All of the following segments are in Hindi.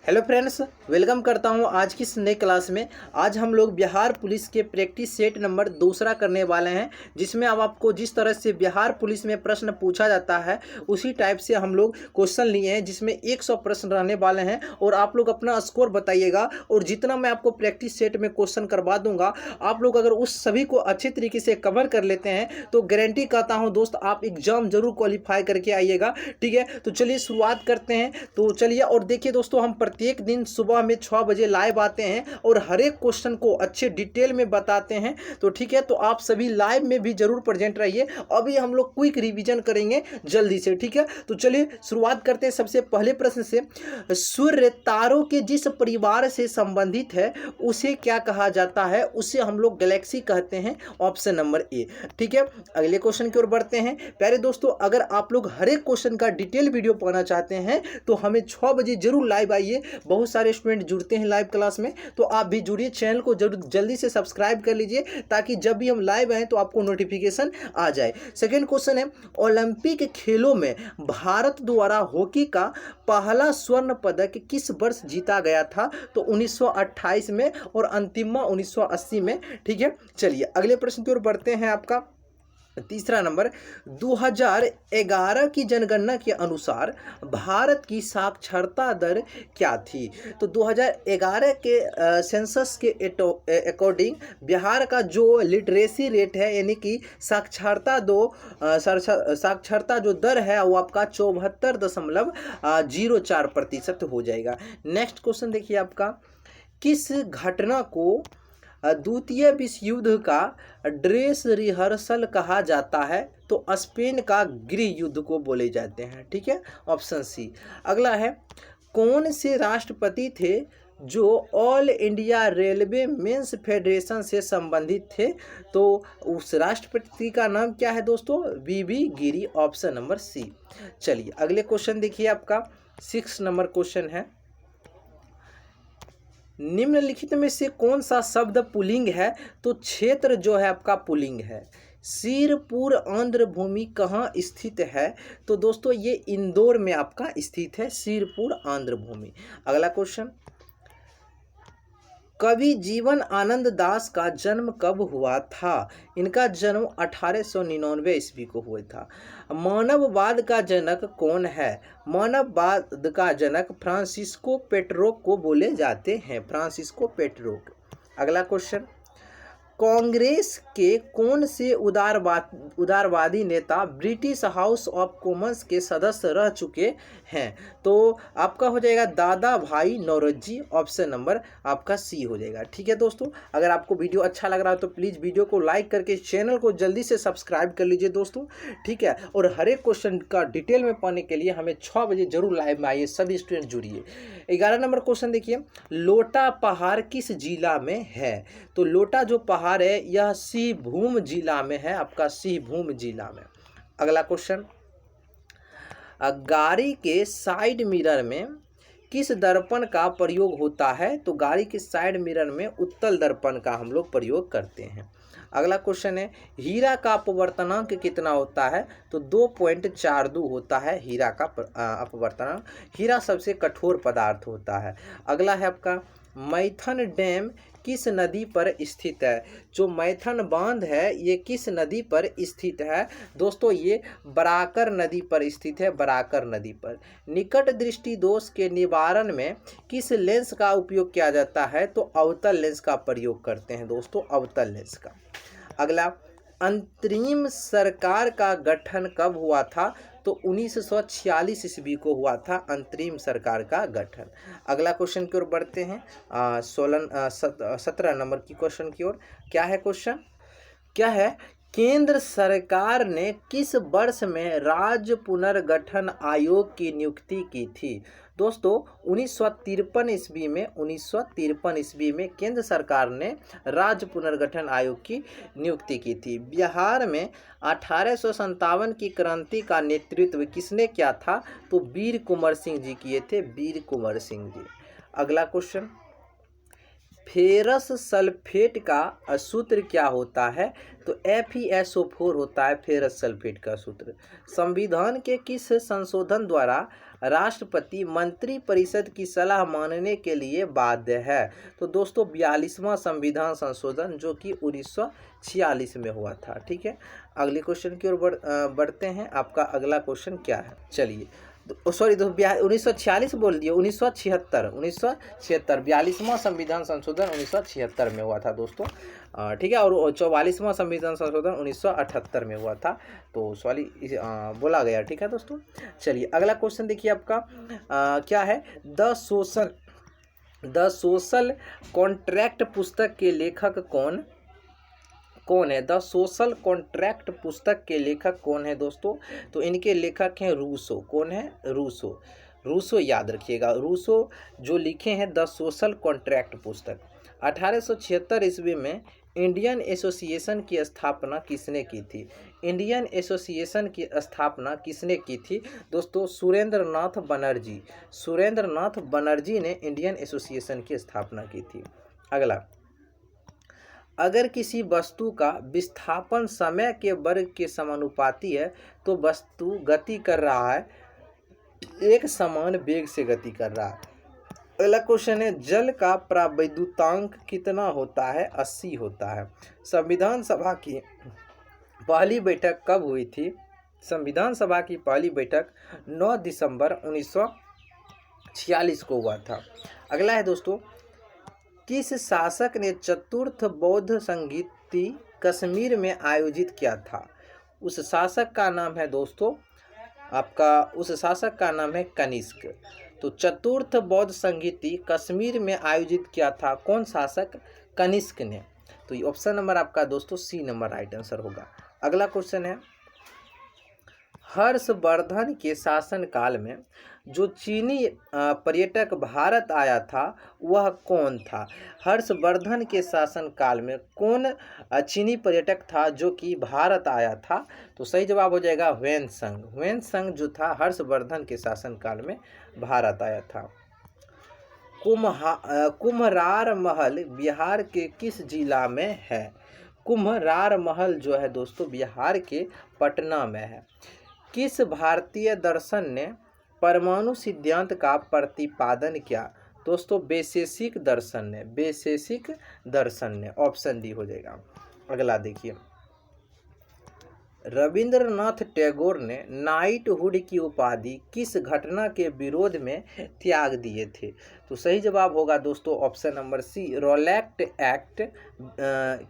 हेलो फ्रेंड्स, वेलकम करता हूं आज की इस नई क्लास में। आज हम लोग बिहार पुलिस के प्रैक्टिस सेट नंबर दूसरा करने वाले हैं, जिसमें अब आपको जिस तरह से बिहार पुलिस में प्रश्न पूछा जाता है उसी टाइप से हम लोग क्वेश्चन लिए हैं, जिसमें 100 प्रश्न रहने वाले हैं और आप लोग अपना स्कोर बताइएगा। और जितना मैं आपको प्रैक्टिस सेट में क्वेश्चन करवा दूंगा, आप लोग अगर उस सभी को अच्छे तरीके से कवर कर लेते हैं तो गारंटी कहता हूँ दोस्त, आप एग्जाम जरूर क्वालिफाई करके आइएगा। ठीक है, तो चलिए शुरुआत करते हैं। तो चलिए, और देखिए दोस्तों, हम प्रत्येक दिन सुबह में 6 बजे लाइव आते हैं और हर एक क्वेश्चन को अच्छे डिटेल में बताते हैं। तो ठीक है, तो आप सभी लाइव में भी जरूर प्रेजेंट रहिए। अभी हम लोग क्विक रिवीजन करेंगे जल्दी से। ठीक है, तो चलिए शुरुआत करते हैं सबसे पहले प्रश्न से। सूर्य तारों के जिस परिवार से संबंधित है उसे क्या कहा जाता है? उसे हम लोग गैलेक्सी कहते हैं। ऑप्शन नंबर ए। ठीक है, अगले क्वेश्चन की ओर बढ़ते हैं। प्यारे दोस्तों, अगर आप लोग हर एक क्वेश्चन का डिटेल वीडियो पाना चाहते हैं तो हमें 6 बजे जरूर लाइव आइए। बहुत सारे स्टूडेंट जुड़ते हैं लाइव क्लास में, तो आप भी जुड़िए। चैनल को जरूर जल्दी से सब्सक्राइब कर लीजिए ताकि जब भी हम लाइव आए तो आपको नोटिफिकेशन आ जाए। सेकेंड क्वेश्चन है, ओलंपिक खेलों में भारत द्वारा हॉकी का पहला स्वर्ण पदक किस वर्ष जीता गया था? तो 1928 में और अंतिम 1980 में। ठीक है, चलिए अगले प्रश्न की ओर बढ़ते हैं। आपका तीसरा नंबर, 2011 की जनगणना के अनुसार भारत की साक्षरता दर क्या थी? तो 2011 के सेंसस के अकॉर्डिंग बिहार का जो लिटरेसी रेट है, यानी कि साक्षरता जो दर है वो आपका 74.04% हो जाएगा। नेक्स्ट क्वेश्चन देखिए आपका, किस घटना को द्वितीय विश्व युद्ध का ड्रेस रिहर्सल कहा जाता है? तो स्पेन का गृह युद्ध को बोले जाते हैं। ठीक है, ऑप्शन सी। अगला है, कौन से राष्ट्रपति थे जो all India railway men's federation से संबंधित थे? तो उस राष्ट्रपति का नाम क्या है दोस्तों? V V Giri. Option number C. चलिए अगले क्वेश्चन देखिए, आपका 6 नंबर क्वेश्चन है, निम्नलिखित में से कौन सा शब्द पुल्लिंग है? तो क्षेत्र जो है आपका पुल्लिंग है। सिरपुर आंध्र भूमि कहाँ स्थित है? तो दोस्तों ये इंदौर में आपका स्थित है, सिरपुर आंध्र भूमि। अगला क्वेश्चन, कवि जीवन आनंद दास का जन्म कब हुआ था? इनका जन्म 1899 ईस्वी को हुआ था। मानववाद का जनक कौन है? मानववाद का जनक फ्रांसिस्को पेट्रोक को बोले जाते हैं, फ्रांसिस्को पेट्रोक। अगला क्वेश्चन, कांग्रेस के कौन से उदारवादी नेता ब्रिटिश हाउस ऑफ कॉमन्स के सदस्य रह चुके हैं? तो आपका हो जाएगा दादा भाई नौरोजी। ऑप्शन नंबर आपका सी हो जाएगा। ठीक है दोस्तों, अगर आपको वीडियो अच्छा लग रहा है तो प्लीज़ वीडियो को लाइक करके चैनल को जल्दी से सब्सक्राइब कर लीजिए दोस्तों। ठीक है, और हर एक क्वेश्चन का डिटेल में पाने के लिए हमें 6 बजे जरूर लाइव में आइए, सभी स्टूडेंट जुड़िए। 11 नंबर क्वेश्चन देखिए, लोटा पहाड़ किस जिला में है? तो लोटा जो पहाड़ है यह सिंहभूम जिला में है, आपका सिंहभूम जिला में। अगला क्वेश्चन, गाड़ी के साइड मिरर में किस दर्पण का प्रयोग होता है? तो गाड़ी के साइड मिरर में उत्तल दर्पण का हम लोग प्रयोग करते हैं। अगला क्वेश्चन है, हीरा का अपवर्तनांक कितना होता है? तो 2.42 होता है हीरा का अपवर्तनांक। हीरा सबसे कठोर पदार्थ होता है। अगला है आपका, मैथन डैम किस नदी पर स्थित है? जो मैथन बांध है ये किस नदी पर स्थित है? दोस्तों ये बराकर नदी पर स्थित है, बराकर नदी पर। निकट दृष्टि दोष के निवारण में किस लेंस का उपयोग किया जाता है? तो अवतल लेंस का प्रयोग करते हैं दोस्तों, अवतल लेंस का। अगला, अंतरिम सरकार का गठन कब हुआ था? तो 1946 ईस्वी को हुआ था अंतरिम सरकार का गठन। अगला क्वेश्चन की ओर बढ़ते हैं, 17 नंबर की क्वेश्चन की ओर। क्या है क्वेश्चन? क्या है, केंद्र सरकार ने किस वर्ष में राज्य पुनर्गठन आयोग की नियुक्ति की थी? दोस्तों 1953 ईस्वी में केंद्र सरकार ने राज्य पुनर्गठन आयोग की नियुक्ति की थी। बिहार में 1857 की क्रांति का नेतृत्व किसने किया था? तो वीर कुंवर सिंह जी किए थे, वीर कुंवर सिंह जी। अगला क्वेश्चन, फेरस सल्फेट का सूत्र क्या होता है? तो FeSO4 होता है फेरस सल्फेट का सूत्र। संविधान के किस संशोधन द्वारा राष्ट्रपति मंत्रिपरिषद की सलाह मानने के लिए बाध्य है? तो दोस्तों 42वां संविधान संशोधन जो कि 1946 में हुआ था। ठीक है, अगले क्वेश्चन की ओर बढ़ते हैं। आपका अगला क्वेश्चन क्या है? चलिए, सॉरी तो 1946 बोल दिए, 1976 42वां संविधान संशोधन 1976 में हुआ था दोस्तों। ठीक है, और 44वां संविधान संशोधन 1978 में हुआ था। तो सॉरी बोला गया। ठीक है दोस्तों, चलिए अगला क्वेश्चन देखिए आपका क्या है? द सोशल कॉन्ट्रैक्ट पुस्तक के लेखक कौन है? द सोशल कॉन्ट्रैक्ट पुस्तक के लेखक कौन है दोस्तों? तो इनके लेखक हैं रूसो। कौन है? रूसो याद रखिएगा। रूसो जो लिखे हैं द सोशल कॉन्ट्रैक्ट पुस्तक। 1876 ईस्वी में इंडियन एसोसिएशन की स्थापना किसने की थी? इंडियन एसोसिएशन की स्थापना किसने की थी दोस्तों? सुरेंद्रनाथ बनर्जी ने इंडियन एसोसिएशन की स्थापना की थी। अगला, अगर किसी वस्तु का विस्थापन समय के वर्ग के समानुपाती है तो वस्तु गति कर रहा है, एक समान वेग से गति कर रहा है। अगला क्वेश्चन है, जल का प्रावैद्युतांक कितना होता है? 80 होता है। संविधान सभा की पहली बैठक कब हुई थी? संविधान सभा की पहली बैठक 9 दिसंबर 1946 को हुआ था। अगला है दोस्तों, किस शासक ने चतुर्थ बौद्ध संगीति कश्मीर में आयोजित किया था? उस शासक का नाम है दोस्तों कनिष्क। तो चतुर्थ बौद्ध संगीति कश्मीर में आयोजित किया था कौन शासक? कनिष्क ने। तो ये ऑप्शन नंबर आपका दोस्तों सी नंबर राइट आंसर होगा। अगला क्वेश्चन है, हर्षवर्धन के शासनकाल में जो चीनी पर्यटक भारत आया था वह कौन था? हर्षवर्धन के शासनकाल में कौन चीनी पर्यटक था जो कि भारत आया था? तो सही जवाब हो जाएगा ह्वेनसंग जो था हर्षवर्धन के शासनकाल में भारत आया था। कुम्हरार महल बिहार के किस जिला में है? कुम्हरार महल जो है दोस्तों बिहार के पटना में है। किस भारतीय दर्शन ने परमाणु सिद्धांत का प्रतिपादन किया? दोस्तों वैशेषिक दर्शन ने। ऑप्शन डी हो जाएगा। अगला देखिए, रविंद्रनाथ टैगोर ने नाइटहुड की उपाधि किस घटना के विरोध में त्याग दिए थे? तो सही जवाब होगा दोस्तों option number C, Rowlatt act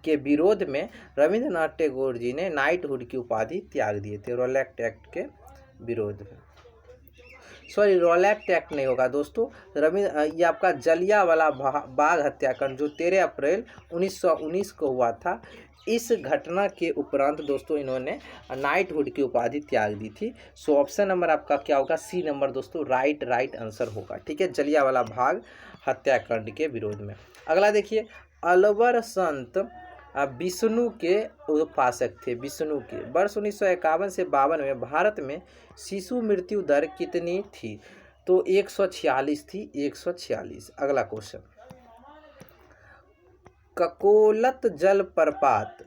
के विरोध में रविंद्रनाथ टैगोर जी ने नाइटहुड की उपाधि त्याग दिए थे। रॉलेट एक्ट के विरोध में, सॉरी रॉलेट एक्ट नहीं होगा दोस्तों, ये आपका जलियांवाला बाग हत्याकांड जो 13 अप्रैल 1919 को हुआ था। इस घटना के उपरांत दोस्तों इन्होंने नाइटहुड की उपाधि त्याग दी थी। सो ऑप्शन नंबर आपका क्या होगा? सी नंबर दोस्तों राइट आंसर होगा। ठीक है, जलियांवाला बाग हत्याकांड के विरोध में। अगला देखिए, अलवर संत विष्णु के उपासक थे। विष्णु के वर्ष 1951 से 52 में भारत में शिशु मृत्यु दर कितनी थी? तो 146 थी, 146। अगला क्वेश्चन, ककोलत जलप्रपात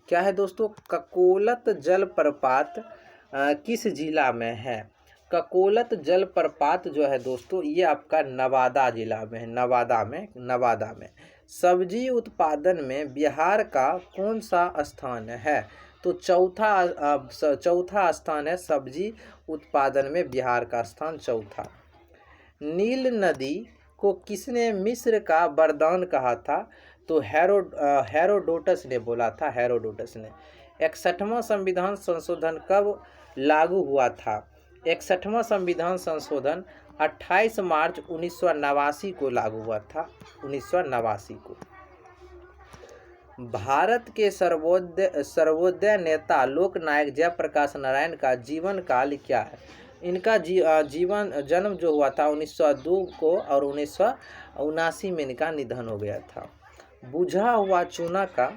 क्या है दोस्तों? ककोलत जलप्रपात किस जिला में है? ककोलत जलप्रपात जो है दोस्तों ये आपका नवादा जिला में है। नवादा में। सब्जी उत्पादन में बिहार का कौन सा स्थान है? तो चौथा स्थान है सब्जी उत्पादन में बिहार का स्थान चौथा। नील नदी को किसने मिस्र का वरदान कहा था? तो हेरोडोटस ने बोला था। हेरोडोटस ने। 61वां संविधान संशोधन कब लागू हुआ था? 61वां संविधान संशोधन 28 मार्च 1989 को लागू हुआ था। 1989 को। भारत के सर्वोदय नेता लोकनायक जयप्रकाश नारायण का जीवन काल क्या है? इनका जन्म जो हुआ था 1902 को और 1979 में इनका निधन हो गया था। बुझा हुआ चूना का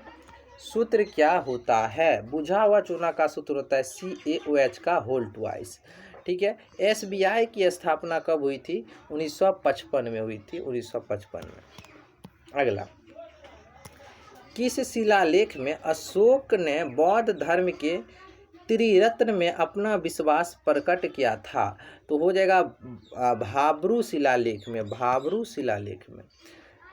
सूत्र क्या होता है? बुझा हुआ चूना का सूत्र होता है CaOH का होल ट्वाइस। ठीक है, SBI की स्थापना कब हुई थी? 1955 में हुई थी। 1955 में। अगला, किस शिलालेख में अशोक ने बौद्ध धर्म के त्रिरत्न में अपना विश्वास प्रकट किया था? तो हो जाएगा भाब्रू शिलालेख में, भाब्रू शिलालेख में।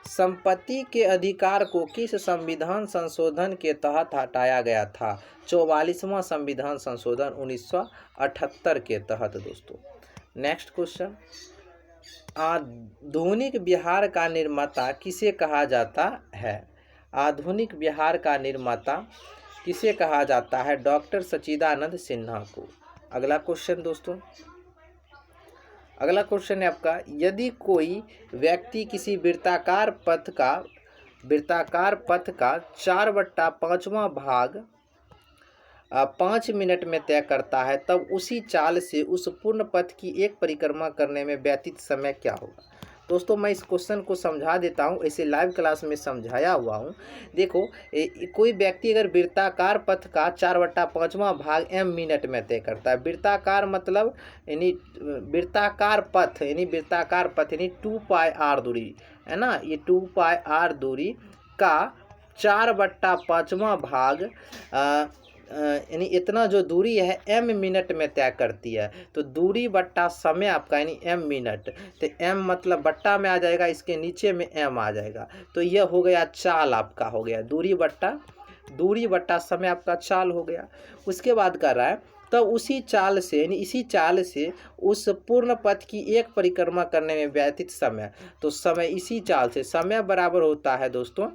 संपत्ति के अधिकार को किस संविधान संशोधन के तहत हटाया गया था? 44वां संविधान संशोधन 1978 के तहत दोस्तों। नेक्स्ट क्वेश्चन, आधुनिक बिहार का निर्माता किसे कहा जाता है? आधुनिक बिहार का निर्माता किसे कहा जाता है? डॉक्टर सच्चिदानंद सिन्हा को। अगला क्वेश्चन दोस्तों, अगला क्वेश्चन है आपका, यदि कोई व्यक्ति किसी वृत्ताकार पथ का 4/5वां भाग 5 मिनट में तय करता है, तब उसी चाल से उस पूर्ण पथ की एक परिक्रमा करने में व्यतीत समय क्या होगा? दोस्तों मैं इस क्वेश्चन को समझा देता हूँ, ऐसे लाइव क्लास में समझाया हुआ हूँ। देखो कोई व्यक्ति अगर वृत्ताकार पथ का 4/5वां भाग m मिनट में तय करता है, वृत्ताकार मतलब यानी वृत्ताकार पथ यानी 2πr दूरी है ना, ये 2πr दूरी का 4/5वां भाग यानी इतना जो दूरी है m मिनट में तय करती है। तो दूरी बट्टा समय आपका यानी m मिनट, तो m मतलब बट्टा में आ जाएगा, इसके नीचे में m आ जाएगा, तो यह हो गया चाल आपका, हो गया दूरी बट्टा समय आपका चाल हो गया। उसके बाद कर रहा है, तब उसी चाल से यानी इसी चाल से उस पूर्ण पथ की एक परिक्रमा करने में व्यतीत समय, तो समय इसी चाल से समय बराबर होता है दोस्तों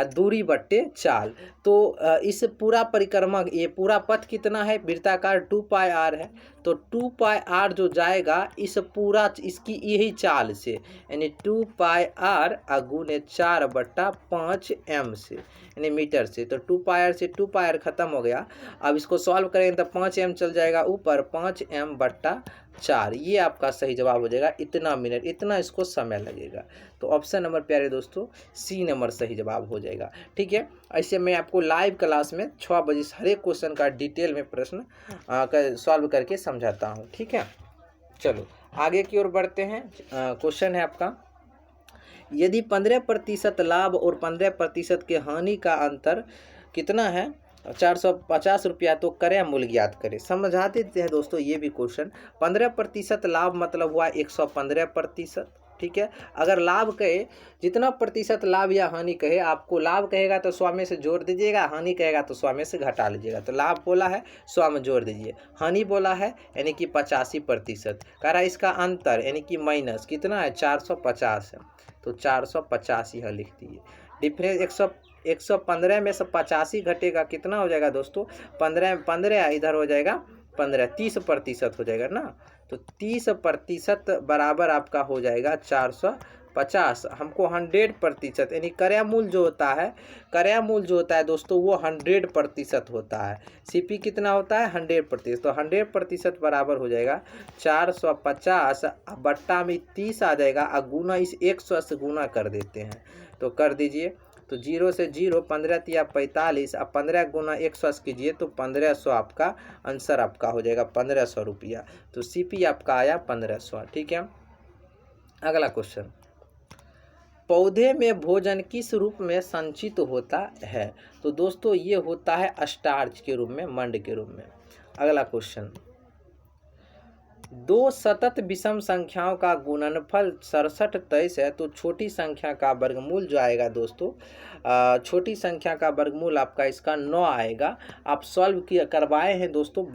दूरी बट्टे चाल। तो इस पूरा परिक्रमा, ये पूरा पथ कितना है, वृत्ताकार 2πr है, तो 2πr जो जाएगा इस पूरा इसकी यही चाल से यानी 2πr गुने 4/5m से यानी मीटर से, तो 2πr से 2πr खत्म हो गया। अब इसको सॉल्व करेंगे तो 5m चल जाएगा ऊपर, 5m/4, ये आपका सही जवाब हो जाएगा। इतना मिनट, इतना इसको समय लगेगा। तो ऑप्शन नंबर प्यारे दोस्तों सी नंबर सही जवाब हो जाएगा। ठीक है, ऐसे मैं आपको लाइव क्लास में 6 बजे हर एक क्वेश्चन का डिटेल में प्रश्न सॉल्व करके समझाता हूँ। ठीक है, चलो आगे की ओर बढ़ते हैं। क्वेश्चन है आपका, यदि 15% लाभ और 15% के हानि का अंतर कितना है? 450 रुपया, तो क्रय मूल्य ज्ञात करें। समझा देते हैं दोस्तों ये भी क्वेश्चन। 15% लाभ मतलब हुआ 115%। ठीक है, अगर लाभ कहे, जितना प्रतिशत लाभ या हानि कहे, आपको लाभ कहेगा तो 100 में से जोड़ दीजिएगा, हानि कहेगा तो 100 में से घटा लीजिएगा। तो लाभ बोला है 100 में जोड़ दीजिए, हानि बोला है यानी कि 85%, कह रहा है इसका अंतर यानी कि माइनस कितना है 450 है, तो 450 यह लिख दीजिए। डिफरेंस 115 में से 85 घटेगा, कितना हो जाएगा दोस्तों 15 इधर हो जाएगा 15, 30% हो जाएगा ना, तो 30% बराबर आपका हो जाएगा 450। हमको 100% यानी क्रय मूल्य जो होता है दोस्तों वो 100% होता है। सीपी कितना होता है 100%, तो 100% बराबर हो जाएगा 450 बट्टा में 30 आ जाएगा, गुना इस 100 से गुना कर देते हैं, तो कर दीजिए। तो 0 से 0, 15 या 45, अब 15 गुना 100 कीजिए तो 1500 आपका आंसर आपका हो जाएगा 1500 रुपया। तो सीपी आपका आया 1500। ठीक है, अगला क्वेश्चन, पौधे में भोजन किस रूप में संचित होता है? तो दोस्तों ये होता है स्टार्च के रूप में, मंड के रूप में। अगला क्वेश्चन, 2 सतत विषम संख्याओं का गुणनफल 67 23 है, तो छोटी संख्या का वर्गमूल जो आएगा दोस्तों, छोटी संख्या का वर्गमूल आपका इसका 9 आएगा। आप सॉल्व करवाए हैं दोस्तों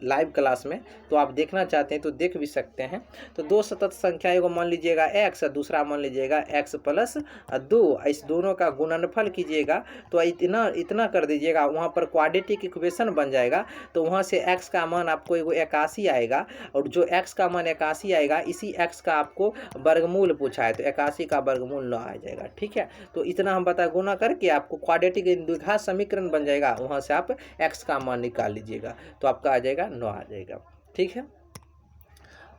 लाइव क्लास में, तो आप देखना चाहते हैं तो देख भी सकते हैं। तो 2 सतत संख्या, एगो मान लीजिएगा x, दूसरा मान लीजिएगा x + 2, इस दोनों का गुणनफल कीजिएगा तो इतना कर दीजिएगा, वहाँ पर क्वाड्रेटिक इक्वेशन बन जाएगा। तो वहाँ से x का मान आपको एगो 81 आएगा, और जो x का मान 81 आएगा, इसी x का आपको वर्गमूल पूछा है, तो 81 का वर्गमूल 9 आ जाएगा। ठीक है, तो इतना हम बता गुना करके आपको क्वाड्रेटिक द्विघात समीकरण बन जाएगा, वहाँ से आप x का मान निकाल लीजिएगा, तो आपका आ जाएगा 9 आ जाएगा। ठीक है,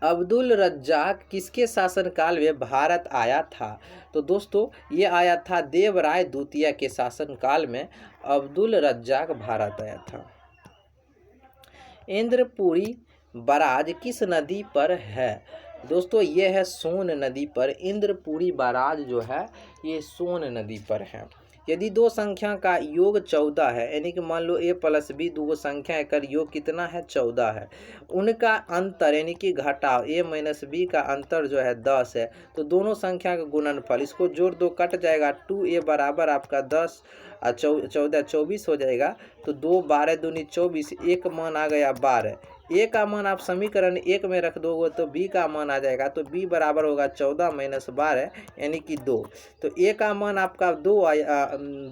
अब्दुल रज्जाक किसके शासनकाल में भारत आया था? तो दोस्तों ये आया था देवराय द्वितीय के शासनकाल में अब्दुल रज्जाक भारत आया था। इंद्रपुरी बराज किस नदी पर है? दोस्तों ये है सोन नदी पर। इंद्रपुरी बराज जो है ये सोन नदी पर है। यदि दो संख्या का योग 14 है, यानी कि मान लो a प्लस b दो संख्या का योग कितना है 14 है, उनका अंतर यानी कि घटाव a माइनस b का अंतर जो है 10 है, तो दोनों संख्या का गुणनफल, इसको जोड़ दो कट जाएगा, 2a बराबर आपका 10 14 24 हो जाएगा, तो 2 12 दूनी 24, एक मान आ गया 12, ए का मान आप समीकरण 1 में रख दोगे तो बी का मान आ जाएगा, तो बी बराबर होगा 14 माइनस 12 यानी कि 2, तो ए का मान आपका 2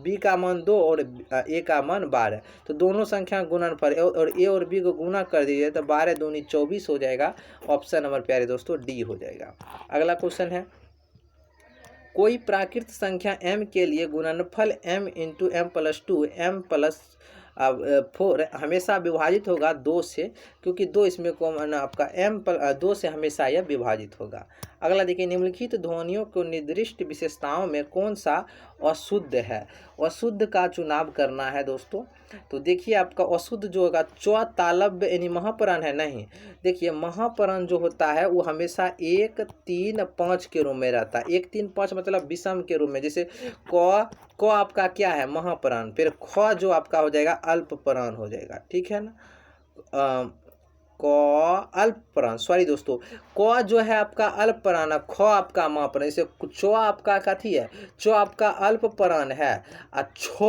बी का मान 2 और ए का मान 12, तो दोनों संख्या गुणनफल और ए और बी को गुना कर दीजिए तो 12 दूनी 24 हो जाएगा। ऑप्शन नंबर प्यारे दोस्तों डी हो जाएगा। अगला क्वेश्चन है, कोई प्राकृत संख्या m के लिए गुणनफल m into M plus 2 m plus 4 हमेशा विभाजित होगा 2 से, क्योंकि 2 इसमें कॉमन आपका m 2 से हमेशा यह विभाजित होगा। अगला देखिए, निम्नलिखित ध्वनियों को निर्दिष्ट विशेषताओं में कौन सा अशुद्ध है, अशुद्ध का चुनाव करना है दोस्तों। तो देखिए आपका अशुद्ध जो होगा च्वा तालव्य यानी महाप्राण है, नहीं, देखिए महाप्राण जो होता है वो हमेशा 1 3 5 के रूप में रहता है, 1 3 5 मतलब विषम के रूप में, जैसे क आपका क्या है महाप्राण, फिर ख जो आपका हो जाएगा अल्प प्राण हो जाएगा, ठीक है ना, क अल्प प्राण, सॉरी दोस्तों, क जो है आपका अल्प प्राण है, ख आपका महाप्राण, जैसे च आपका कथी है, च आपका अल्प प्राण है, और छ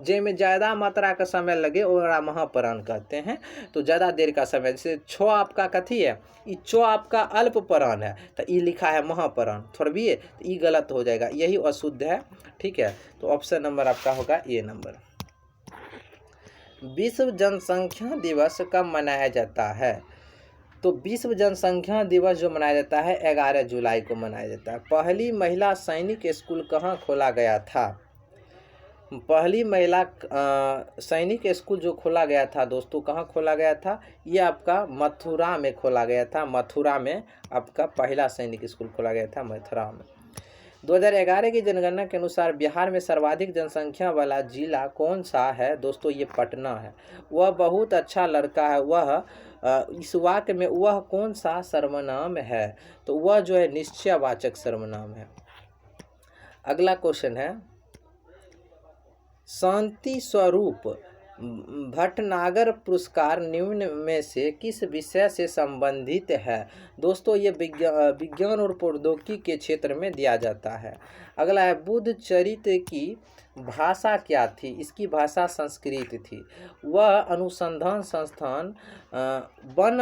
जे में ज़्यादा मात्रा का समय लगे ओरा महाप्राण कहते हैं, तो ज़्यादा देर का समय, जैसे छ आपका कथी है, ई च आपका अल्प प्राण है, तो ई लिखा है महाप्राण, थोड़ा भी है तो ई गलत हो जाएगा, यही अशुद्ध है, ठीक है। तो ऑप्शन नंबर आपका होगा ए नंबर। विश्व जनसंख्या दिवस कब मनाया जाता है, तो विश्व जनसंख्या दिवस जो मनाया जाता है 11 जुलाई को मनाया जाता है। पहली महिला सैनिक स्कूल कहाँ खोला गया था, पहली महिला सैनिक स्कूल जो खोला गया था दोस्तों, कहाँ खोला गया था, ये आपका मथुरा में खोला गया था, मथुरा में आपका पहला सैनिक स्कूल खोला गया था मथुरा में। 2011 की जनगणना के अनुसार बिहार में सर्वाधिक जनसंख्या वाला जिला कौन सा है दोस्तों, ये पटना है। वह बहुत अच्छा लड़का है, वह इस वाक्य में वह कौन सा सर्वनाम है, तो वह जो है निश्चयवाचक सर्वनाम है। अगला क्वेश्चन है, शांति स्वरूप भटनागर पुरस्कार निम्न में से किस विषय से संबंधित है दोस्तों, ये विज्ञान और प्रौद्योगिकी के क्षेत्र में दिया जाता है। अगला है, बुद्ध चरित्र की भाषा क्या थी, इसकी भाषा संस्कृत थी। वह अनुसंधान संस्थान वन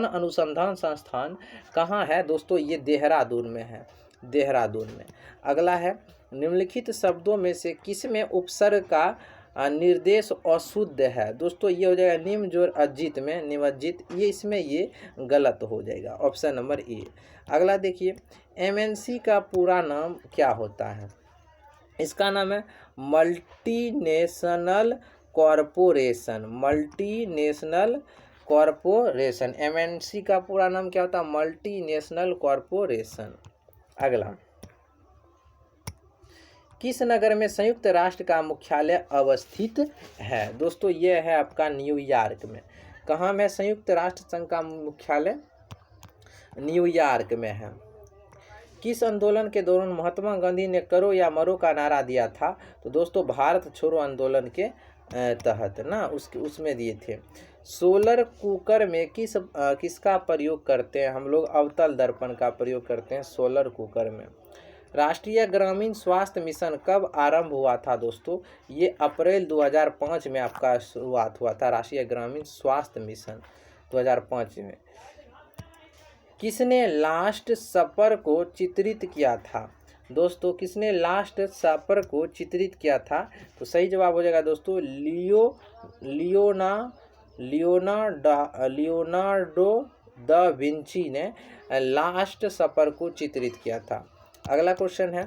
अनुसंधान संस्थान कहाँ है दोस्तों, ये देहरादून में है, देहरादून में। अगला है, निम्नलिखित शब्दों में से किसमें उपसर्ग का निर्देश अशुद्ध है दोस्तों, ये हो जाएगा निम्न जोड़ अजित में निमज्जित, ये इसमें ये गलत हो जाएगा, ऑप्शन नंबर ए। अगला देखिए, एमएनसी का पूरा नाम क्या होता है, इसका नाम है multinational corporation, multinational corporation, MNC का पूरा नाम क्या होता है, मल्टीनेशनल कॉरपोरेशन। अगला, किस नगर में संयुक्त राष्ट्र का मुख्यालय अवस्थित है दोस्तों, ये है आपका न्यूयॉर्क में। कहाँ में संयुक्त राष्ट्र संघ का मुख्यालय, न्यूयॉर्क में है। किस आंदोलन के दौरान महात्मा गांधी ने करो या मरो का नारा दिया था, तो दोस्तों भारत छोड़ो आंदोलन के तहत ना, उसमें दिए थे। सोलर कुकर में किसका प्रयोग करते हैं हम लोग, अवतल दर्पण का प्रयोग करते हैं सोलर कुकर में। राष्ट्रीय ग्रामीण स्वास्थ्य मिशन कब आरंभ हुआ था दोस्तों, ये अप्रैल 2005 में आपका शुरुआत हुआ था, राष्ट्रीय ग्रामीण स्वास्थ्य मिशन 2005 में। किसने लास्ट सपर को चित्रित किया था दोस्तों, किसने लास्ट सपर को चित्रित किया था, तो सही जवाब हो जाएगा दोस्तों लियोनार्डो दा विंची ने लास्ट सपर को चित्रित किया था। अगला क्वेश्चन है,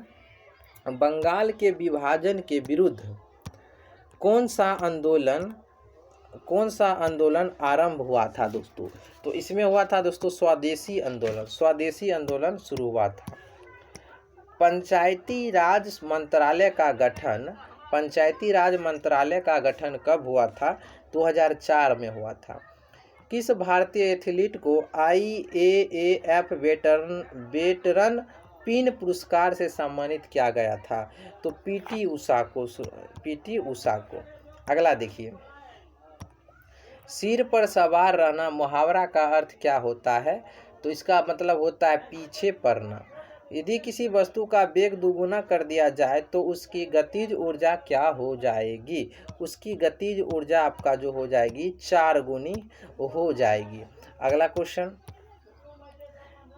बंगाल के विभाजन के विरुद्ध कौन सा आंदोलन आरंभ हुआ था दोस्तों, तो इसमें हुआ था दोस्तों स्वदेशी आंदोलन शुरू हुआ था। पंचायती राज मंत्रालय का गठन कब हुआ था, 2004 में हुआ था। किस भारतीय एथलीट को IAAF वेटरन पिन पुरस्कार से सम्मानित किया गया था? तो पीटी उषा को। अगला देखिए, सिर पर सवार रहना मुहावरा का अर्थ क्या होता है? तो इसका मतलब होता है पीछे पड़ना। यदि किसी वस्तु का वेग दुगुना कर दिया जाए तो उसकी गतिज ऊर्जा क्या हो जाएगी? उसकी गतिज ऊर्जा आपका जो हो जाएगी 4 गुनी हो जाएगी। अगला क्वेश्चन,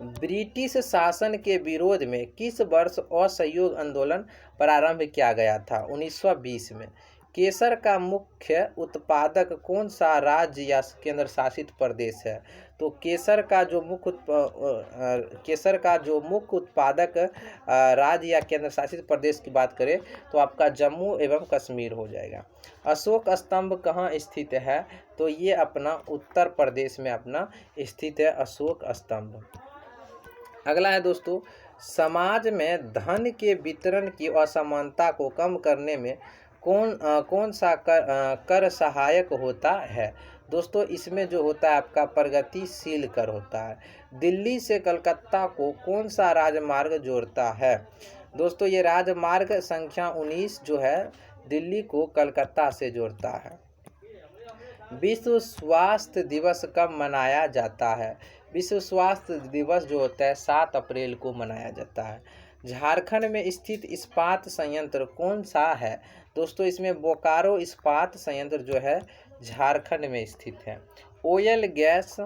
ब्रिटिश शासन के विरोध में किस वर्ष असहयोग आंदोलन प्रारंभ किया गया था? 1920 में। केसर का मुख्य उत्पादक कौन सा राज्य या केंद्र शासित प्रदेश है? तो केसर का जो मुख्य उत्पादक राज्य या केंद्र शासित प्रदेश की बात करें तो आपका जम्मू एवं कश्मीर हो जाएगा। अशोक स्तंभ कहाँ स्थित है? तो ये अपना उत्तर प्रदेश में अपना स्थित है अशोक स्तंभ। अगला है दोस्तों, समाज में धन के वितरण की असमानता को कम करने में कौन सा कर सहायक होता है? दोस्तों इसमें जो होता है आपका प्रगतिशील कर होता है। दिल्ली से कलकत्ता को कौन सा राजमार्ग जोड़ता है? दोस्तों ये राजमार्ग संख्या 19 जो है दिल्ली को कलकत्ता से जोड़ता है। विश्व स्वास्थ्य दिवस कब मनाया जाता है? विश्व स्वास्थ्य दिवस जो होता है 7 अप्रैल को मनाया जाता है। झारखंड में स्थित इस्पात संयंत्र कौन सा है? दोस्तों इसमें बोकारो इस्पात संयंत्र जो है झारखंड में स्थित है। ऑयल गैस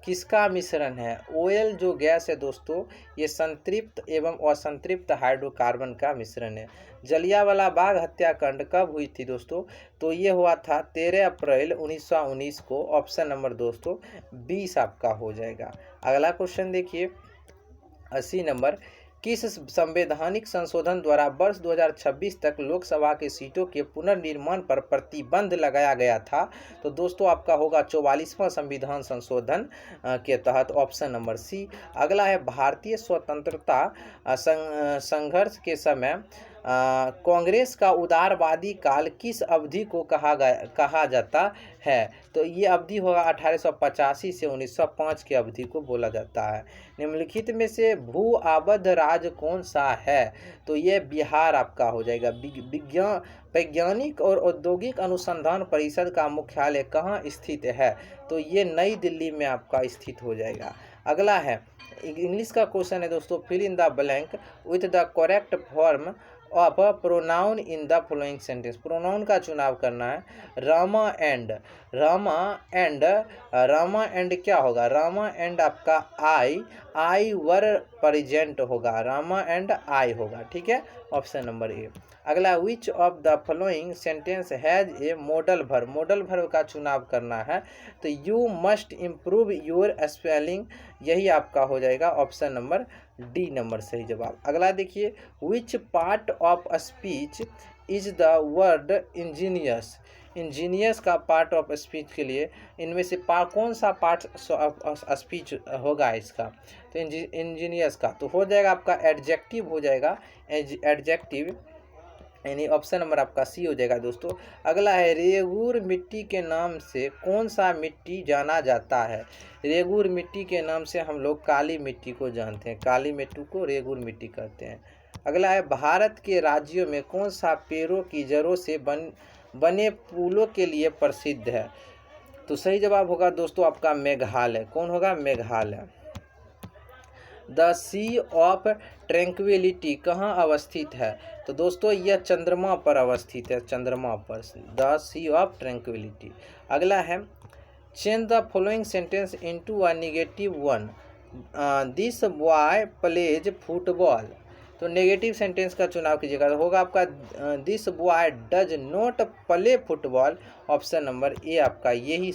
किसका मिश्रण है? ऑयल जो गैस है दोस्तों ये संतृप्त एवं असंतृप्त हाइड्रोकार्बन का मिश्रण है। जलियांवाला बाग हत्याकांड कब हुई थी दोस्तों? तो ये हुआ था 13 अप्रैल 1919 को। ऑप्शन नंबर दोस्तों 20 आपका हो जाएगा। अगला क्वेश्चन देखिए 80 नंबर, किस संवैधानिक संशोधन द्वारा वर्ष 2026 तक लोकसभा की सीटों के पुनर्निर्माण पर प्रतिबंध लगाया गया था? तो दोस्तों आपका होगा 44वां संविधान संशोधन के तहत। Option number C. अगला है, भारतीय स्वतंत्रता संघर्ष के समय कांग्रेस का उदारवादी काल किस अवधि को कहा जाता है? तो ये अवधि होगा 1885 से 1905 की अवधि को बोला जाता है। निम्नलिखित में से भू आबद्ध राज्य कौन सा है? तो ये बिहार आपका हो जाएगा। वैज्ञानिक और औद्योगिक अनुसंधान परिषद का मुख्यालय कहाँ स्थित है? तो ये नई दिल्ली में आपका स्थित हो जाएगा। अगला है, इंग्लिश का क्वेश्चन है दोस्तों, fill in the blank with the correct form of pronoun in the following sentence. Pronoun का चुनाव करना है। रामा एंड क्या होगा? रामा एंड आपका आई वर प्रेजेंट होगा। रामा एंड आई होगा, ठीक है, ऑप्शन नंबर ए। अगला, which of the following sentence has a modal verb. Modal verb का चुनाव करना है तो you must improve your spelling, यही आपका हो जाएगा ऑप्शन नंबर डी नंबर सही जवाब। अगला देखिए, which part of speech is the word Angénieux. Angénieux का पार्ट ऑफ स्पीच के लिए इनमें से कौन सा पार्ट स्पीच होगा इसका? तो इंजीनियस का तो हो जाएगा आपका एडजेक्टिव हो जाएगा, एडजेक्टिव, यानी ऑप्शन नंबर आपका सी हो जाएगा दोस्तों। अगला है, रेगूर मिट्टी के नाम से कौन सा मिट्टी जाना जाता है? रेगूर मिट्टी के नाम से हम लोग काली मिट्टी को जानते हैं। काली मिट्टी को रेगूर मिट्टी कहते हैं। अगला है, भारत के राज्यों में कौन सा पेड़ों की जड़ों से बने पुलों के लिए प्रसिद्ध है? तो सही जवाब होगा दोस्तों आपका मेघालय। कौन होगा? Meghalaya. The sea of tranquillity कहाँ अवस्थित है? तो दोस्तों यह चंद्रमा पर अवस्थित है, चंद्रमा पर, द सी ऑफ ट्रैंक्विलिटी। अगला है, change the following sentence into a negative one. This boy plays football. तो नेगेटिव सेंटेंस का चुनाव कीजिएगा, तो होगा आपका this boy does not play football. Option number A आपका यही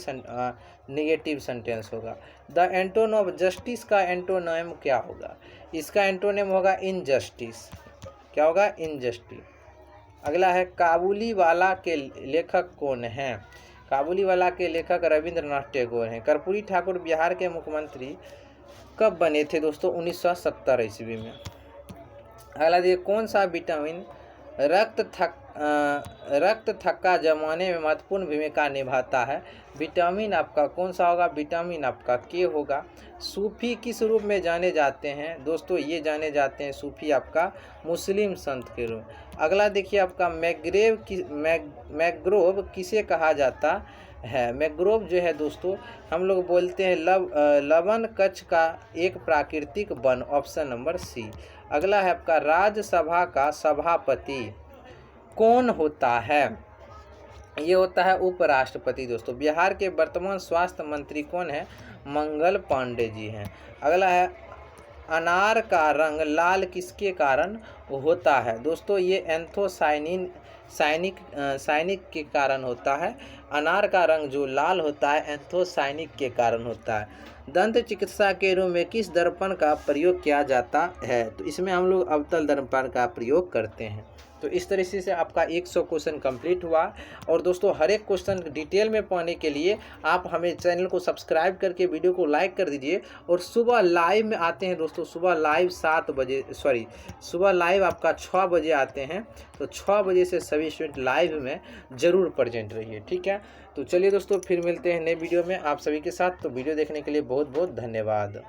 नेगेटिव सेंटेंस होगा। द एंटोन ऑफ जस्टिस का एंटोनिम क्या होगा? इसका एंटोनिम होगा इनजस्टिस। क्या होगा? इनजस्टिस। अगला है, काबुली वाला के लेखक कौन हैं? काबुली वाला के लेखक रविंद्रनाथ टैगोर हैं। कर्पूरी ठाकुर बिहार के मुख्यमंत्री कब बने थे दोस्तों? 1970 ईस्वी में। अगला देखिए, कौन सा विटामिन रक्त थक्का जमाने में महत्वपूर्ण भूमिका निभाता है। विटामिन आपका कौन सा होगा? विटामिन आपका के होगा। सूफी किस रूप में जाने जाते हैं? दोस्तों ये जाने जाते हैं सूफी आपका मुस्लिम संत के रूप। अगला देखिए आपका मैंग्रोव किसे कहा जाता है? मैंग्रोव जो है दोस्तों हम लोग बोलते हैं लवण कच्छ का एक प्राकृतिक वन, ऑप्शन नंबर सी। अगला है आपका राज्यसभा का सभापति कौन होता है? ये होता है उपराष्ट्रपति दोस्तों। बिहार के वर्तमान स्वास्थ्य मंत्री कौन है? मंगल पांडे जी हैं। अगला है अनार का रंग लाल किसके कारण होता है? दोस्तों ये साइनिक के कारण होता है। अनार का रंग जो लाल होता है एंथोसाइनिक के कारण होता है। दंत चिकित्सा के रूप में किस दर्पण का प्रयोग किया जाता है? तो इसमें हम लोग अवतल दर्पण का प्रयोग करते हैं। तो इस तरीके से आपका 100 क्वेश्चन कंप्लीट हुआ। और दोस्तों हर एक क्वेश्चन डिटेल में पाने के लिए आप हमें चैनल को सब्सक्राइब करके वीडियो को लाइक कर दीजिए। और सुबह लाइव में आते हैं दोस्तों, सुबह लाइव सुबह लाइव आपका 6 बजे आते हैं। तो 6 बजे से सभी स्टूडेंट लाइव में ज़रूर प्रेजेंट रहिए, ठीक है। तो चलिए दोस्तों फिर मिलते हैं नए वीडियो में आप सभी के साथ। तो वीडियो देखने के लिए बहुत बहुत धन्यवाद।